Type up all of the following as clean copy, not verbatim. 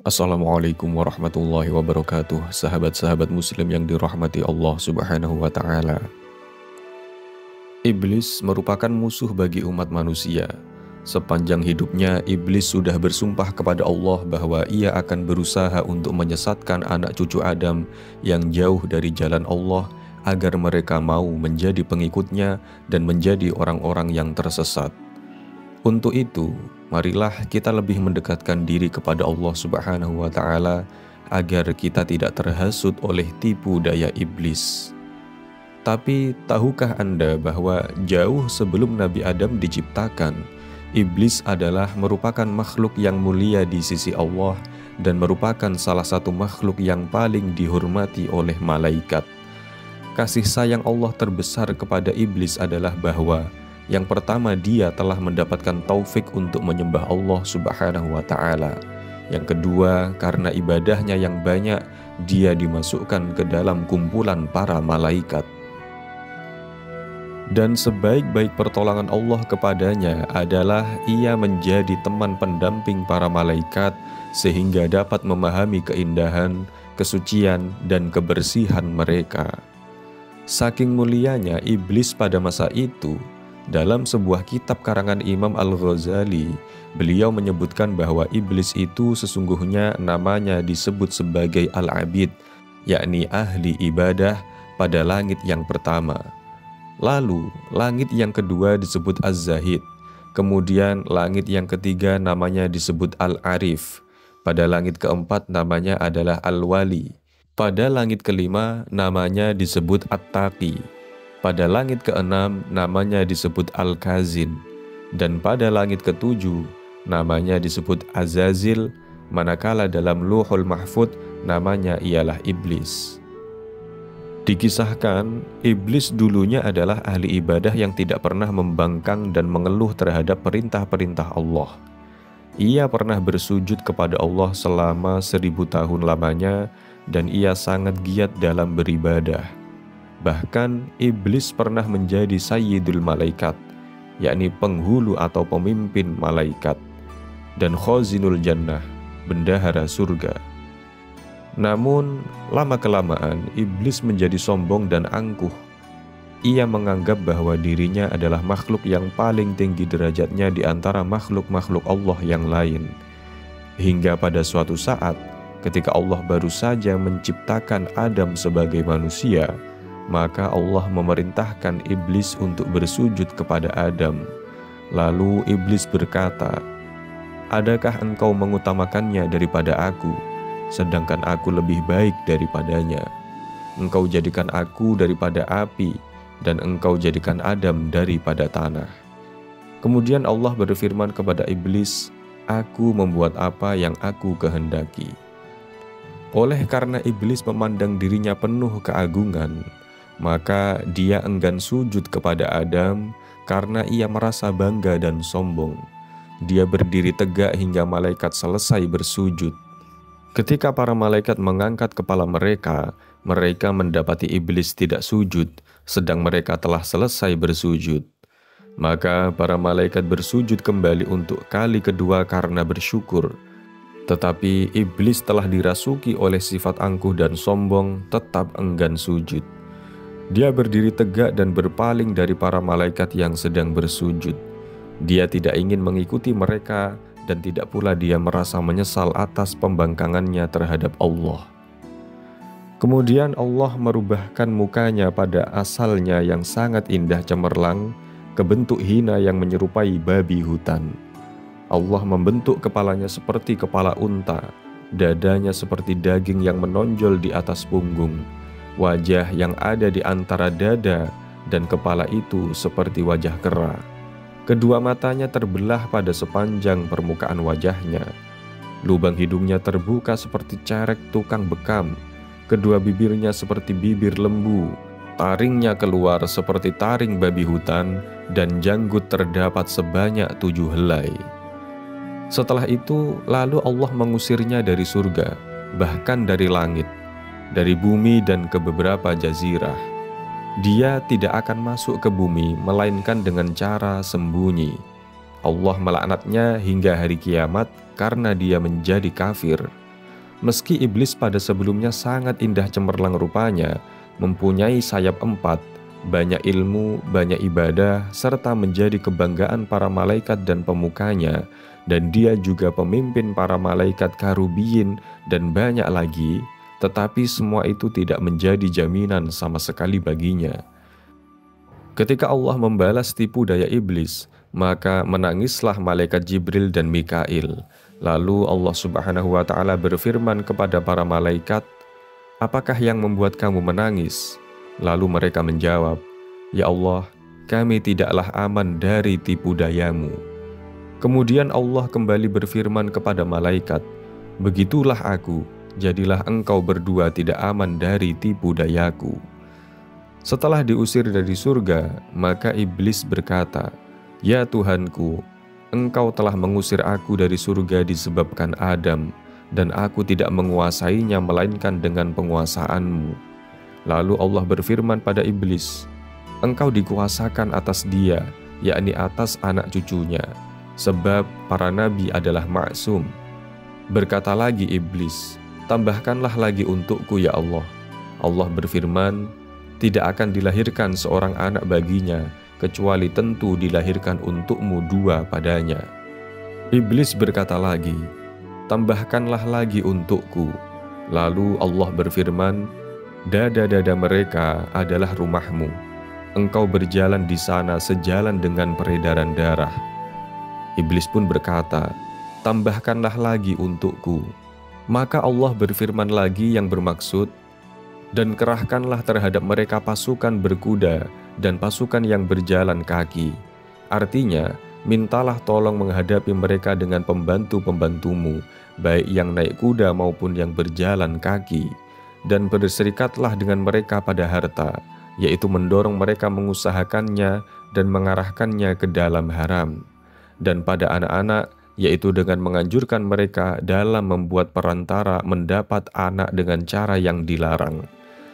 Assalamualaikum warahmatullahi wabarakatuh. Sahabat-sahabat muslim yang dirahmati Allah subhanahu wa ta'ala. Iblis merupakan musuh bagi umat manusia. Sepanjang hidupnya, Iblis sudah bersumpah kepada Allah bahwa ia akan berusaha untuk menyesatkan anak cucu Adam yang jauh dari jalan Allah agar mereka mau menjadi pengikutnya dan menjadi orang-orang yang tersesat. Untuk itu, marilah kita lebih mendekatkan diri kepada Allah Subhanahu wa Ta'ala agar kita tidak terhasut oleh tipu daya iblis. Tapi tahukah Anda bahwa jauh sebelum Nabi Adam diciptakan, iblis adalah merupakan makhluk yang mulia di sisi Allah dan merupakan salah satu makhluk yang paling dihormati oleh malaikat. Kasih sayang Allah terbesar kepada iblis adalah bahwa yang pertama, dia telah mendapatkan taufik untuk menyembah Allah Subhanahu wa Ta'ala. Yang kedua, karena ibadahnya yang banyak, dia dimasukkan ke dalam kumpulan para malaikat. Dan sebaik-baik pertolongan Allah kepadanya adalah ia menjadi teman pendamping para malaikat sehingga dapat memahami keindahan, kesucian, dan kebersihan mereka. Saking mulianya iblis pada masa itu, dalam sebuah kitab karangan Imam Al-Ghazali, beliau menyebutkan bahwa iblis itu sesungguhnya namanya disebut sebagai Al-Abid, yakni ahli ibadah pada langit yang pertama. Lalu, langit yang kedua disebut Az-Zahid. Kemudian, langit yang ketiga namanya disebut Al-Arif. Pada langit keempat namanya adalah Al-Wali. Pada langit kelima namanya disebut At-Taqi. Pada langit keenam namanya disebut Al-Kazin, dan pada langit ketujuh namanya disebut Azazil, manakala dalam Luhul Mahfud namanya ialah Iblis. Dikisahkan, Iblis dulunya adalah ahli ibadah yang tidak pernah membangkang dan mengeluh terhadap perintah-perintah Allah. Ia pernah bersujud kepada Allah selama 1000 tahun lamanya dan ia sangat giat dalam beribadah. Bahkan Iblis pernah menjadi Sayyidul Malaikat, yakni penghulu atau pemimpin malaikat, dan Khazinul Jannah, bendahara surga. Namun, lama-kelamaan Iblis menjadi sombong dan angkuh. Ia menganggap bahwa dirinya adalah makhluk yang paling tinggi derajatnya di antara makhluk-makhluk Allah yang lain. Hingga pada suatu saat, ketika Allah baru saja menciptakan Adam sebagai manusia, maka Allah memerintahkan Iblis untuk bersujud kepada Adam. Lalu Iblis berkata, "Adakah engkau mengutamakannya daripada aku, sedangkan aku lebih baik daripadanya? Engkau jadikan aku daripada api, dan engkau jadikan Adam daripada tanah." Kemudian Allah berfirman kepada Iblis, "Aku membuat apa yang aku kehendaki." Oleh karena Iblis memandang dirinya penuh keagungan, maka dia enggan sujud kepada Adam karena ia merasa bangga dan sombong. Dia berdiri tegak hingga malaikat selesai bersujud. Ketika para malaikat mengangkat kepala mereka, mereka mendapati Iblis tidak sujud, sedang mereka telah selesai bersujud. Maka para malaikat bersujud kembali untuk kali kedua karena bersyukur. Tetapi Iblis telah dirasuki oleh sifat angkuh dan sombong, tetap enggan sujud. Dia berdiri tegak dan berpaling dari para malaikat yang sedang bersujud. Dia tidak ingin mengikuti mereka dan tidak pula dia merasa menyesal atas pembangkangannya terhadap Allah. Kemudian Allah merubahkan mukanya pada asalnya yang sangat indah cemerlang ke bentuk hina yang menyerupai babi hutan. Allah membentuk kepalanya seperti kepala unta, dadanya seperti daging yang menonjol di atas punggung. Wajah yang ada di antara dada dan kepala itu seperti wajah kera. Kedua matanya terbelah pada sepanjang permukaan wajahnya. Lubang hidungnya terbuka seperti cerek tukang bekam. Kedua bibirnya seperti bibir lembu. Taringnya keluar seperti taring babi hutan, dan janggut terdapat sebanyak 7 helai. Setelah itu, lalu Allah mengusirnya dari surga, bahkan dari langit, dari bumi dan ke beberapa jazirah. Dia tidak akan masuk ke bumi melainkan dengan cara sembunyi. Allah melaknatnya hingga hari kiamat karena dia menjadi kafir. Meski iblis pada sebelumnya sangat indah cemerlang rupanya, mempunyai sayap 4, banyak ilmu, banyak ibadah, serta menjadi kebanggaan para malaikat dan pemukanya, dan dia juga pemimpin para malaikat karubiyin dan banyak lagi, tetapi semua itu tidak menjadi jaminan sama sekali baginya. Ketika Allah membalas tipu daya iblis, maka menangislah malaikat Jibril dan Mikail. Lalu Allah Subhanahu wa Ta'ala berfirman kepada para malaikat, "Apakah yang membuat kamu menangis?" Lalu mereka menjawab, "Ya Allah, kami tidaklah aman dari tipu dayamu." Kemudian Allah kembali berfirman kepada malaikat, "Begitulah aku, jadilah engkau berdua tidak aman dari tipu dayaku." Setelah diusir dari surga, maka iblis berkata, "Ya Tuhanku, Engkau telah mengusir aku dari surga disebabkan Adam, dan aku tidak menguasainya melainkan dengan penguasaan-Mu." Lalu Allah berfirman pada iblis, "Engkau dikuasakan atas dia, yakni atas anak cucunya, sebab para nabi adalah maksum." Berkata lagi iblis, "Tambahkanlah lagi untukku ya Allah." Allah berfirman, "Tidak akan dilahirkan seorang anak baginya, kecuali tentu dilahirkan untukmu 2 padanya." Iblis berkata lagi, "Tambahkanlah lagi untukku." Lalu Allah berfirman, "Dada-dada mereka adalah rumahmu. Engkau berjalan di sana sejalan dengan peredaran darah." Iblis pun berkata, "Tambahkanlah lagi untukku." Maka Allah berfirman lagi yang bermaksud, "Dan kerahkanlah terhadap mereka pasukan berkuda dan pasukan yang berjalan kaki." Artinya, mintalah tolong menghadapi mereka dengan pembantu-pembantumu, baik yang naik kuda maupun yang berjalan kaki. Dan berserikatlah dengan mereka pada harta, yaitu mendorong mereka mengusahakannya dan mengarahkannya ke dalam haram. Dan pada anak-anak, yaitu dengan menganjurkan mereka dalam membuat perantara mendapat anak dengan cara yang dilarang,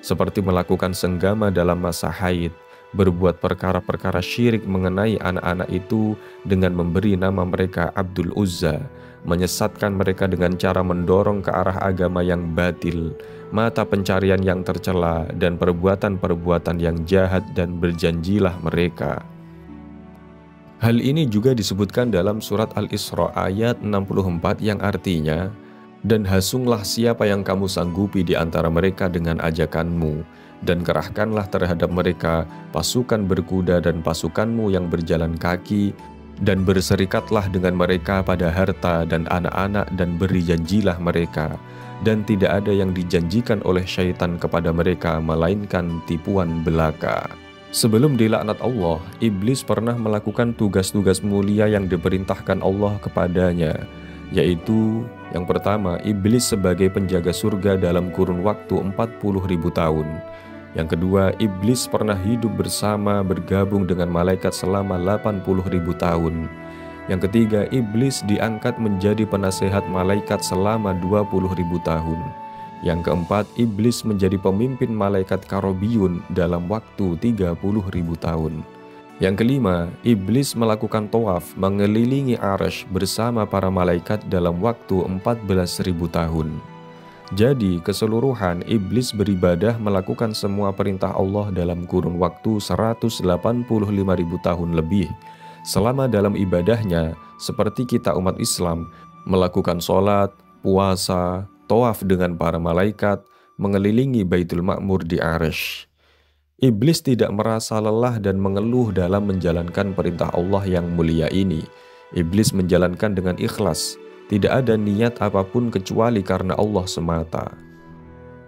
seperti melakukan senggama dalam masa haid, berbuat perkara-perkara syirik mengenai anak-anak itu dengan memberi nama mereka Abdul Uzza, menyesatkan mereka dengan cara mendorong ke arah agama yang batil, mata pencarian yang tercela, dan perbuatan-perbuatan yang jahat, dan berjanjilah mereka. Hal ini juga disebutkan dalam surat Al-Isra ayat 64 yang artinya, "Dan hasunglah siapa yang kamu sanggupi di antara mereka dengan ajakanmu, dan kerahkanlah terhadap mereka pasukan berkuda dan pasukanmu yang berjalan kaki, dan berserikatlah dengan mereka pada harta dan anak-anak, dan beri janjilah mereka, dan tidak ada yang dijanjikan oleh syaitan kepada mereka melainkan tipuan belaka." Sebelum dilaknat Allah, iblis pernah melakukan tugas-tugas mulia yang diperintahkan Allah kepadanya, yaitu yang pertama, iblis sebagai penjaga surga dalam kurun waktu 40.000 tahun. Yang kedua, iblis pernah hidup bersama bergabung dengan malaikat selama 80.000 tahun. Yang ketiga, iblis diangkat menjadi penasehat malaikat selama 20.000 tahun. Yang keempat, iblis menjadi pemimpin malaikat karobiyun dalam waktu 30.000 tahun. Yang kelima, iblis melakukan tawaf mengelilingi Arsy bersama para malaikat dalam waktu 14.000 tahun. Jadi, keseluruhan iblis beribadah melakukan semua perintah Allah dalam kurun waktu 185.000 tahun lebih. Selama dalam ibadahnya, seperti kita umat Islam, melakukan sholat, puasa, tawaf dengan para malaikat, mengelilingi Baitul Ma'mur di Arsy. Iblis tidak merasa lelah dan mengeluh dalam menjalankan perintah Allah yang mulia ini. Iblis menjalankan dengan ikhlas, tidak ada niat apapun kecuali karena Allah semata.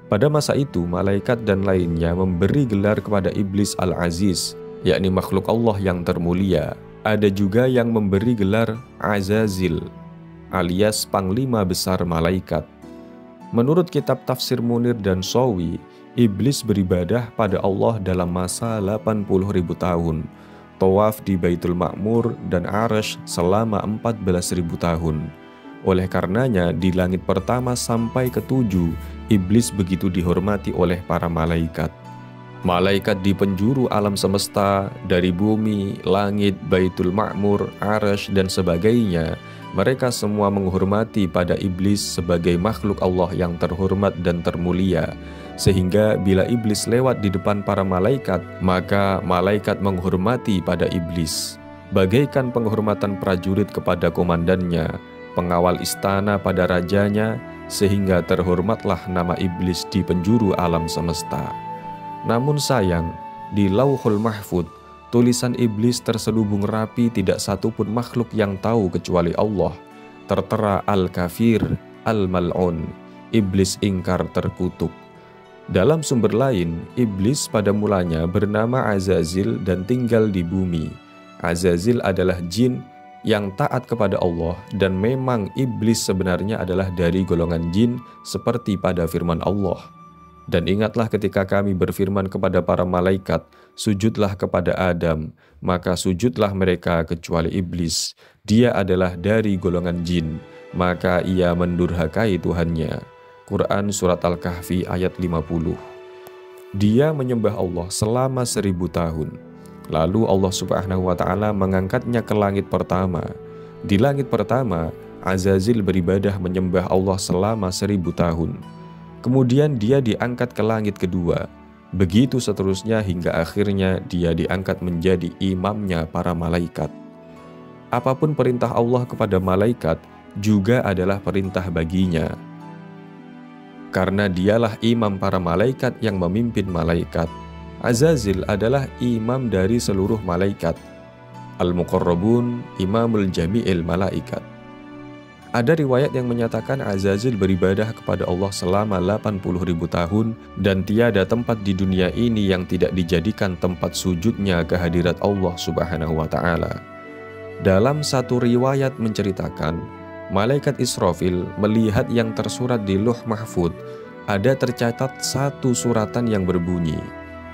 Pada masa itu, malaikat dan lainnya memberi gelar kepada iblis Al-Aziz, yakni makhluk Allah yang termulia. Ada juga yang memberi gelar Azazil, alias Panglima Besar Malaikat. Menurut kitab Tafsir Munir dan Shawi, iblis beribadah pada Allah dalam masa 80.000 tahun, tawaf di Baitul Ma'mur dan Arsy selama 14.000 tahun. Oleh karenanya, di langit pertama sampai ke-7, iblis begitu dihormati oleh para malaikat. Malaikat di penjuru alam semesta, dari bumi, langit, Baitul Ma'mur, Arsy, dan sebagainya, Mereka semua menghormati pada iblis sebagai makhluk Allah yang terhormat dan termulia, sehingga bila iblis lewat di depan para malaikat, maka malaikat menghormati pada iblis, bagaikan penghormatan prajurit kepada komandannya, pengawal istana pada rajanya, sehingga terhormatlah nama iblis di penjuru alam semesta. Namun sayang, di Lauhul Mahfud, tulisan iblis terselubung rapi, tidak satupun makhluk yang tahu kecuali Allah. Tertera Al-Kafir, Al-Mal'un, iblis ingkar terkutuk. Dalam sumber lain, iblis pada mulanya bernama Azazil dan tinggal di bumi. Azazil adalah jin yang taat kepada Allah, dan memang iblis sebenarnya adalah dari golongan jin seperti pada firman Allah. Dan ingatlah ketika kami berfirman kepada para malaikat, sujudlah kepada Adam, maka sujudlah mereka kecuali iblis. Dia adalah dari golongan jin, maka ia mendurhakai Tuhannya. Quran Surat Al-Kahfi ayat 50. Dia menyembah Allah selama 1000 tahun. Lalu Allah Subhanahu wa Ta'ala mengangkatnya ke langit pertama. Di langit pertama, Azazil beribadah menyembah Allah selama 1000 tahun. Kemudian dia diangkat ke langit kedua. Begitu seterusnya hingga akhirnya dia diangkat menjadi imamnya para malaikat. Apapun perintah Allah kepada malaikat juga adalah perintah baginya. Karena dialah imam para malaikat yang memimpin malaikat. Azazil adalah imam dari seluruh malaikat. Al-Muqarrabun imamul jami'il malaikat. Ada riwayat yang menyatakan Azazil beribadah kepada Allah selama 80.000 tahun dan tiada tempat di dunia ini yang tidak dijadikan tempat sujudnya kehadirat Allah Subhanahu wa Ta'ala. Dalam satu riwayat menceritakan, malaikat Israfil melihat yang tersurat di Lauh Mahfud. Ada tercatat satu suratan yang berbunyi,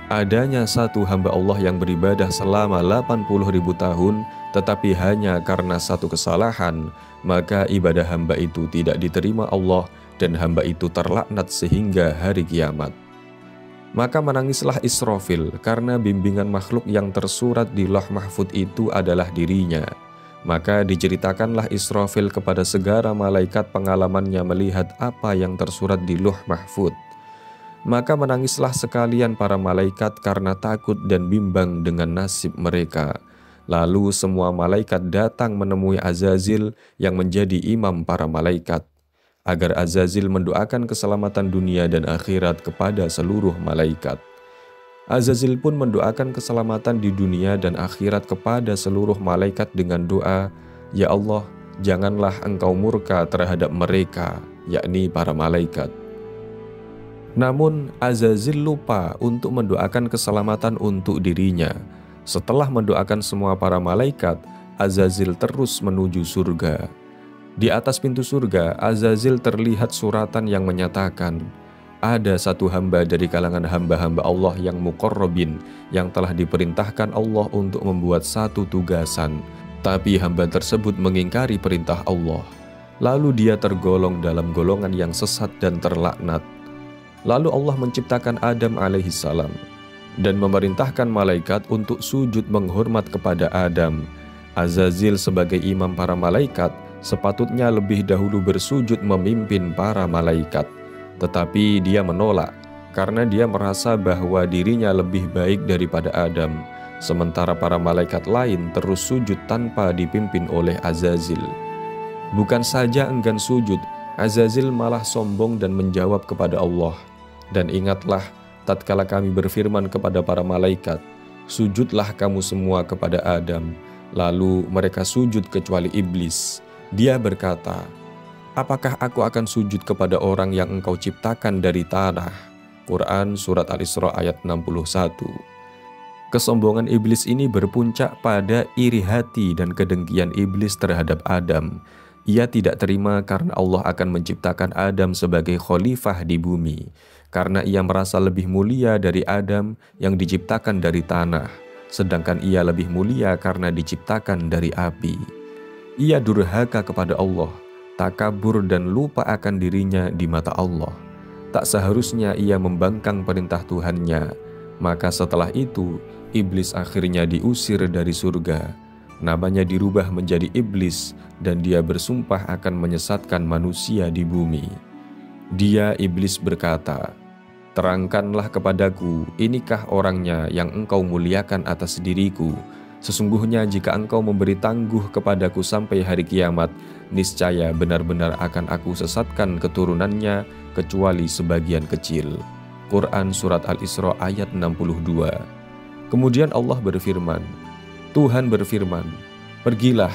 adanya satu hamba Allah yang beribadah selama 80.000 tahun, tetapi hanya karena satu kesalahan, maka ibadah hamba itu tidak diterima Allah dan hamba itu terlaknat sehingga hari kiamat. Maka menangislah Israfil karena bimbingan makhluk yang tersurat di Lauh Mahfud itu adalah dirinya. Maka diceritakanlah Israfil kepada segala malaikat pengalamannya melihat apa yang tersurat di Lauh Mahfud. Maka menangislah sekalian para malaikat karena takut dan bimbang dengan nasib mereka. Lalu semua malaikat datang menemui Azazil yang menjadi imam para malaikat, agar Azazil mendoakan keselamatan dunia dan akhirat kepada seluruh malaikat. Azazil pun mendoakan keselamatan di dunia dan akhirat kepada seluruh malaikat dengan doa, "Ya Allah, janganlah Engkau murka terhadap mereka," yakni para malaikat. Namun Azazil lupa untuk mendoakan keselamatan untuk dirinya. Setelah mendoakan semua para malaikat, Azazil terus menuju surga. Di atas pintu surga, Azazil terlihat suratan yang menyatakan, ada satu hamba dari kalangan hamba-hamba Allah yang muqarrabin, yang telah diperintahkan Allah untuk membuat satu tugasan. Tapi hamba tersebut mengingkari perintah Allah. Lalu dia tergolong dalam golongan yang sesat dan terlaknat. Lalu Allah menciptakan Adam alaihissalam dan memerintahkan malaikat untuk sujud menghormat kepada Adam. Azazil sebagai imam para malaikat sepatutnya lebih dahulu bersujud memimpin para malaikat. Tetapi dia menolak karena dia merasa bahwa dirinya lebih baik daripada Adam. Sementara para malaikat lain terus sujud tanpa dipimpin oleh Azazil. Bukan saja enggan sujud, Azazil malah sombong dan menjawab kepada Allah, "Dan ingatlah, tatkala kami berfirman kepada para malaikat, sujudlah kamu semua kepada Adam, lalu mereka sujud kecuali iblis. Dia berkata, apakah aku akan sujud kepada orang yang engkau ciptakan dari tanah?" Quran Surat Al-Isra ayat 61. Kesombongan iblis ini berpuncak pada iri hati dan kedengkian iblis terhadap Adam. Ia tidak terima karena Allah akan menciptakan Adam sebagai khalifah di bumi, karena ia merasa lebih mulia dari Adam yang diciptakan dari tanah, sedangkan ia lebih mulia karena diciptakan dari api. Ia durhaka kepada Allah, takabur dan lupa akan dirinya di mata Allah. Tak seharusnya ia membangkang perintah Tuhannya. Maka setelah itu, iblis akhirnya diusir dari surga. namanya dirubah menjadi iblis dan dia bersumpah akan menyesatkan manusia di bumi. Dia iblis berkata, "Terangkanlah kepadaku, inikah orangnya yang engkau muliakan atas diriku? Sesungguhnya jika engkau memberi tangguh kepadaku sampai hari kiamat, niscaya benar-benar akan aku sesatkan keturunannya kecuali sebagian kecil." Quran Surat Al-Isra ayat 62. Kemudian Allah berfirman, Tuhan berfirman, "Pergilah.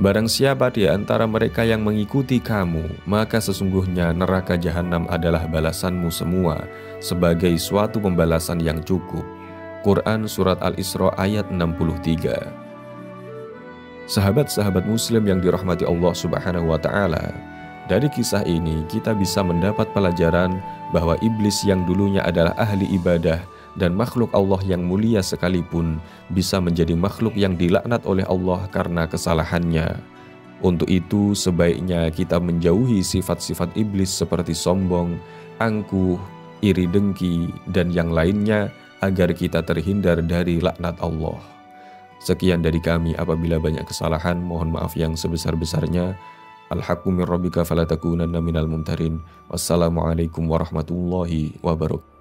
Barang siapa di antara mereka yang mengikuti kamu, maka sesungguhnya neraka jahanam adalah balasanmu semua sebagai suatu pembalasan yang cukup." Quran Surat Al-Isra ayat 63. Sahabat-sahabat muslim yang dirahmati Allah Subhanahu wa Ta'ala, dari kisah ini kita bisa mendapat pelajaran bahwa iblis yang dulunya adalah ahli ibadah dan makhluk Allah yang mulia sekalipun bisa menjadi makhluk yang dilaknat oleh Allah karena kesalahannya. Untuk itu sebaiknya kita menjauhi sifat-sifat iblis seperti sombong, angkuh, iri dengki, dan yang lainnya agar kita terhindar dari laknat Allah. Sekian dari kami, apabila banyak kesalahan mohon maaf yang sebesar-besarnya. Al-haqqu min rabbika fala takunanna minal mumtarin. Wassalamualaikum warahmatullahi wabarakatuh.